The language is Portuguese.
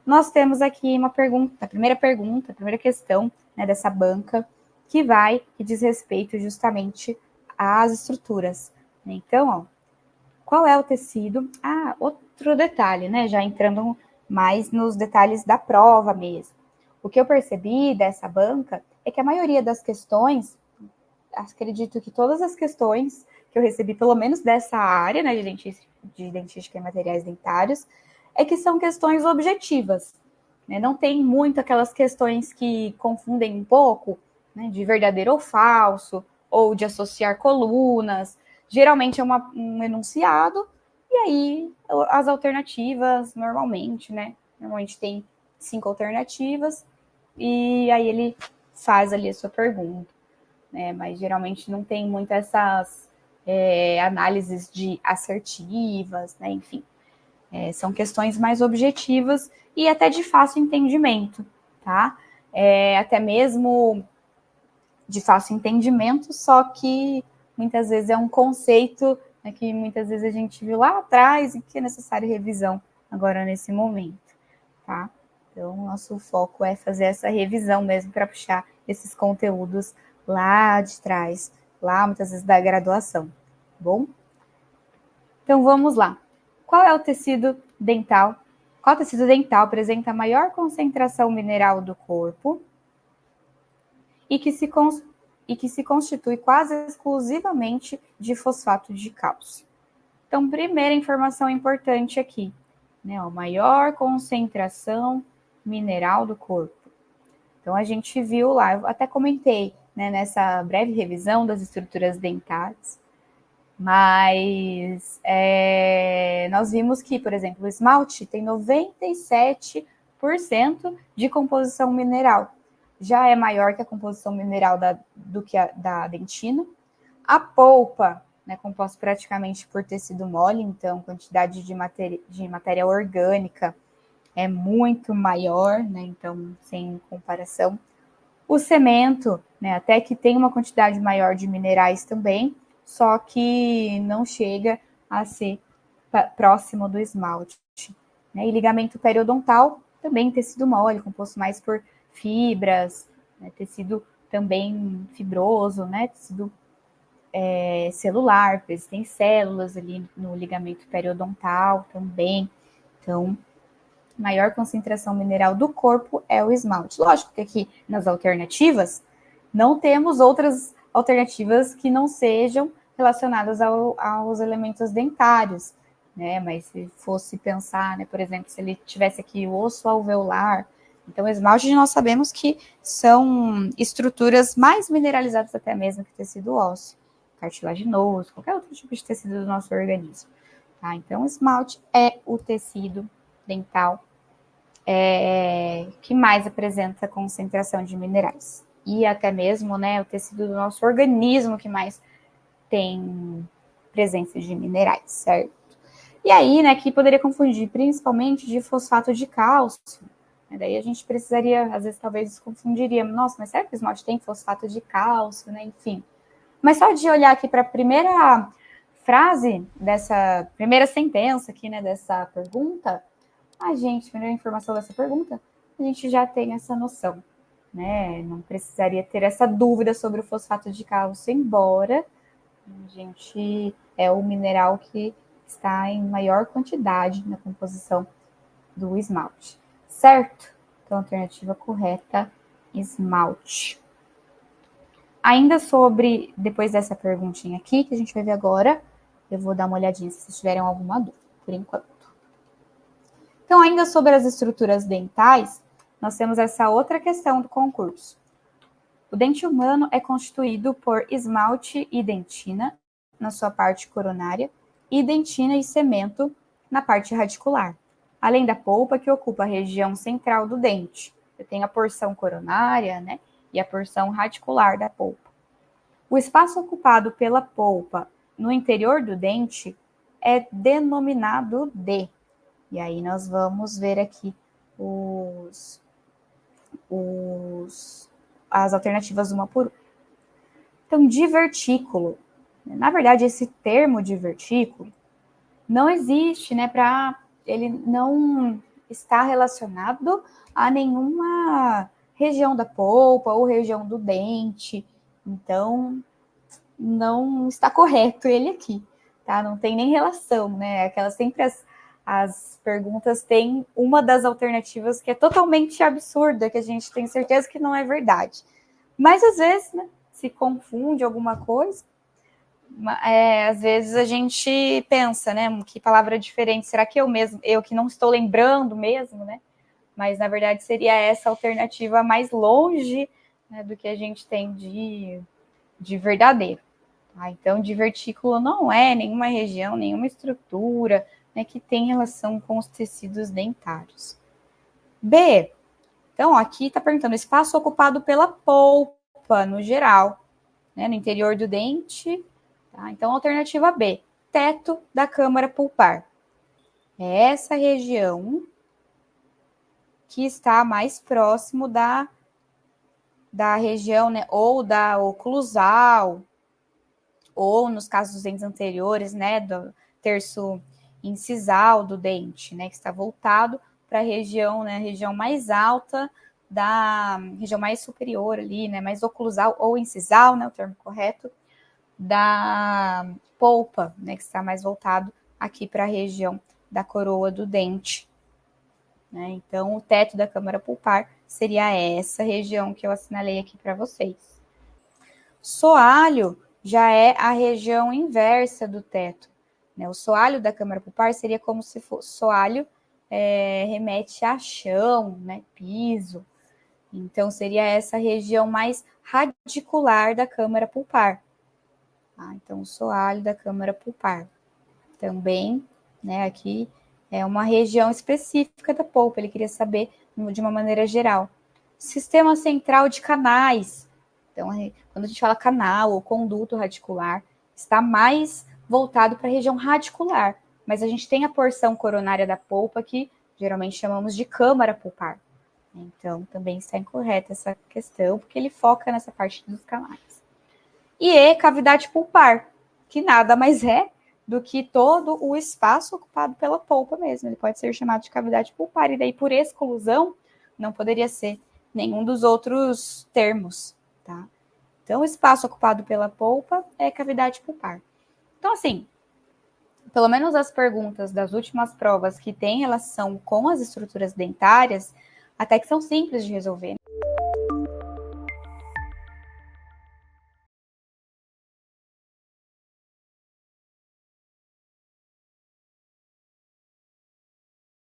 nós temos aqui uma pergunta, a primeira questão, né, dessa banca, que diz respeito justamente às estruturas. Então, ó, qual é o tecido? Ah, outro detalhe, né, já entrando mais nos detalhes da prova mesmo. O que eu percebi dessa banca é que a maioria das questões, acredito que todas as questões que eu recebi, pelo menos dessa área, né, de dentística e materiais dentários, é que são questões objetivas. Né? Não tem muito aquelas questões que confundem um pouco, né, de verdadeiro ou falso, ou de associar colunas. Geralmente é um enunciado, e aí as alternativas, normalmente, né? Normalmente tem 5 alternativas, e aí ele faz ali a sua pergunta. Né? Mas geralmente não tem muito essas análises de assertivas, né? Enfim. São questões mais objetivas e até de fácil entendimento, tá? Até mesmo de fácil entendimento, só que muitas vezes é um conceito, né, que muitas vezes a gente viu lá atrás e que é necessário revisão agora nesse momento, tá? Então, nosso foco é fazer essa revisão mesmo para puxar esses conteúdos lá de trás, lá muitas vezes da graduação, tá bom? Então, vamos lá. Qual é o tecido dental? Qual tecido dental apresenta a maior concentração mineral do corpo e que se constitui quase exclusivamente de fosfato de cálcio? Então, primeira informação importante aqui, né? A maior concentração mineral do corpo. Então, a gente viu lá, eu até comentei, né, nessa breve revisão das estruturas dentárias, mas nós vimos que, por exemplo, o esmalte tem 97% de composição mineral. Já é maior que a composição mineral do que a da dentina. A polpa, né, composta praticamente por tecido mole, então quantidade de matéria orgânica é muito maior, né, então sem comparação. O cemento, né, até que tem uma quantidade maior de minerais também, só que não chega a ser próximo do esmalte. Né? E ligamento periodontal, também tecido mole, composto mais por fibras, né? Tecido também fibroso, né? Tecido celular, existem células ali no ligamento periodontal também. Então, maior concentração mineral do corpo é o esmalte. Lógico que aqui nas alternativas não temos outras alternativas que não sejam relacionadas aos elementos dentários, né? Mas se fosse pensar, né, por exemplo, se ele tivesse aqui o osso alveolar, então esmalte nós sabemos que são estruturas mais mineralizadas até mesmo que tecido ósseo, cartilaginoso, qualquer outro tipo de tecido do nosso organismo. Tá? Então, esmalte é o tecido dental que mais apresenta concentração de minerais. E até mesmo, né, o tecido do nosso organismo que mais tem presença de minerais, certo? E aí, né, que poderia confundir principalmente de fosfato de cálcio. Daí a gente precisaria, às vezes, talvez confundiria. Nossa, mas será que o esmalte tem fosfato de cálcio, né? Enfim. Mas só de olhar aqui para a primeira frase dessa primeira sentença aqui, né, dessa pergunta, a gente, primeira informação dessa pergunta, a gente já tem essa noção, né? Não precisaria ter essa dúvida sobre o fosfato de cálcio, embora a gente é o mineral que está em maior quantidade na composição do esmalte, certo? Então, a alternativa correta, esmalte. Ainda sobre, depois dessa perguntinha aqui, que a gente vai ver agora, eu vou dar uma olhadinha se vocês tiverem alguma dúvida, por enquanto. Então, ainda sobre as estruturas dentais, nós temos essa outra questão do concurso. O dente humano é constituído por esmalte e dentina, na sua parte coronária, e dentina e cemento na parte radicular, além da polpa que ocupa a região central do dente. Você tem a porção coronária, né, e a porção radicular da polpa. O espaço ocupado pela polpa no interior do dente é denominado de. E aí nós vamos ver aqui as alternativas uma por uma. Então, divertículo. Na verdade, esse termo divertículo não existe, né? Ele não está relacionado a nenhuma região da polpa ou região do dente. Então, não está correto ele aqui, tá? Não tem nem relação, né? Aquelas sempre as perguntas têm uma das alternativas que é totalmente absurda, que a gente tem certeza que não é verdade. Mas às vezes, né, se confunde alguma coisa, às vezes a gente pensa, né? Que palavra diferente, será que eu que não estou lembrando mesmo, né? Mas na verdade seria essa alternativa mais longe, né, do que a gente tem de verdadeiro. Tá? Então, divertículo não é nenhuma região, nenhuma estrutura, né, que tem relação com os tecidos dentários. B. Então, aqui está perguntando espaço ocupado pela polpa, no geral, né, no interior do dente. Tá? Então, alternativa B. Teto da câmara pulpar. É essa região que está mais próximo da região, né, ou da oclusal, ou nos casos dos dentes anteriores, né, do terço incisal do dente, né, que está voltado para a região, né, região mais alta da região mais superior ali, né, mais oclusal ou incisal, né, o termo correto, da polpa, né, que está mais voltado aqui para a região da coroa do dente. Né? Então, o teto da câmara pulpar seria essa região que eu assinalei aqui para vocês. Soalho já é a região inversa do teto. Né? O soalho da câmara pulpar seria como se fosse soalho, remete a chão, né? Piso. Então, seria essa região mais radicular da câmara pulpar. Tá? Então, o soalho da câmara pulpar. Também, né, aqui é uma região específica da polpa, ele queria saber de uma maneira geral. Sistema central de canais. Então, quando a gente fala canal ou conduto radicular, está mais voltado para a região radicular. Mas a gente tem a porção coronária da polpa que geralmente chamamos de câmara pulpar. Então, também está incorreta essa questão, porque ele foca nessa parte dos canais. E cavidade pulpar, que nada mais é do que todo o espaço ocupado pela polpa mesmo. Ele pode ser chamado de cavidade pulpar, e daí, por exclusão, não poderia ser nenhum dos outros termos, tá? Então, o espaço ocupado pela polpa é cavidade pulpar. Então, assim, pelo menos as perguntas das últimas provas que têm relação com as estruturas dentárias, até que são simples de resolver.